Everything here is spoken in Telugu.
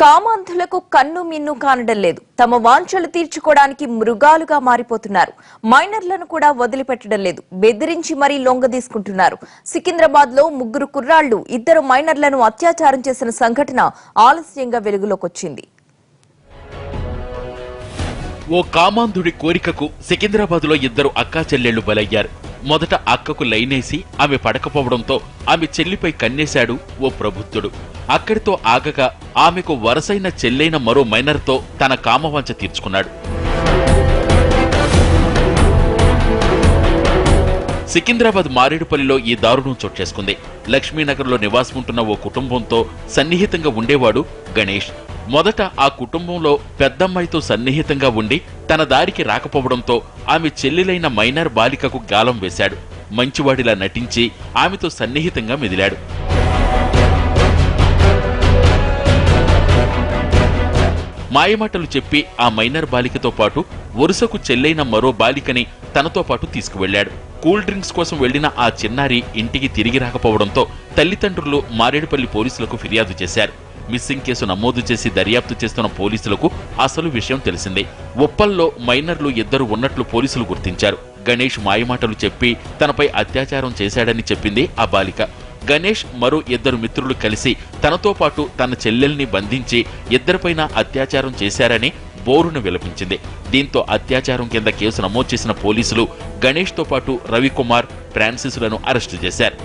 కామాంధులకు కన్ను మిన్ను కానడం లేదు. తమ వాంఛలు తీర్చుకోవడానికి మృగాలుగా మారిపోతున్నారు. మైనర్లను కూడా వదిలిపెట్టడం లేదు. బెదిరించి మరీ లొంగదీసుకుంటున్నారు. సికింద్రాబాద్ లో 3 కుర్రాళ్లు 2 మైనర్లను అత్యాచారం చేసిన సంఘటన ఆలస్యంగా వెలుగులోకొచ్చింది. ఓ కామాంధుడి కోరికకు సికింద్రాబాద్ లో 2 అక్కా చెల్లెళ్లు బలయ్యారు. మొదట అక్కకు లైనేసి ఆమె పడకపోవడంతో ఆమె చెల్లిపై కన్నేశాడు ఓ ప్రబుద్ధుడు. అక్కడితో ఆగక ఆమెకు వరసైన చెల్లైన మరో మైనర్తో తన కామవాంఛ తీర్చుకున్నాడు. సికింద్రాబాద్ మారేడుపల్లిలో ఈ దారుణం చోటు చేసుకుంది. లక్ష్మీనగర్లో నివాసముంటున్న ఓ కుటుంబంతో సన్నిహితంగా ఉండేవాడు గణేష్. మొదట ఆ కుటుంబంలో పెద్దమ్మాయితో సన్నిహితంగా ఉండి తన దారికి రాకపోవడంతో ఆమె చెల్లెలైన మైనర్ బాలికకు గాలం వేశాడు. మంచివాడిలా నటించి ఆమెతో సన్నిహితంగా మెదిలాడు. మాయమాటలు చెప్పి ఆ మైనర్ బాలికతో పాటు వరుసకు చెల్లైన మరో బాలికని తనతో పాటు తీసుకువెళ్లాడు. కూల్ డ్రింక్స్ కోసం వెళ్లిన ఆ చిన్నారి ఇంటికి తిరిగి రాకపోవడంతో తల్లిదండ్రులు మారేడుపల్లి పోలీసులకు ఫిర్యాదు చేశారు. మిస్సింగ్ కేసు నమోదు చేసి దర్యాప్తు చేస్తున్న పోలీసులకు అసలు విషయం తెలిసింది. ఉప్పల్లో మైనర్లు 2 ఉన్నట్లు పోలీసులు గుర్తించారు. గణేష్ మాయమాటలు చెప్పి తనపై అత్యాచారం చేశాడని చెప్పింది ఆ బాలిక. గణేష్ మరో 2 మిత్రులు కలిసి తనతో పాటు తన చెల్లెల్ని బంధించి 2పైన అత్యాచారం చేశారని బోరును విలపించింది. దీంతో అత్యాచారం కింద కేసు నమోదు చేసిన పోలీసులు గణేష్తో పాటు రవికుమార్, ఫ్రాన్సిస్లను అరెస్టు చేశారు.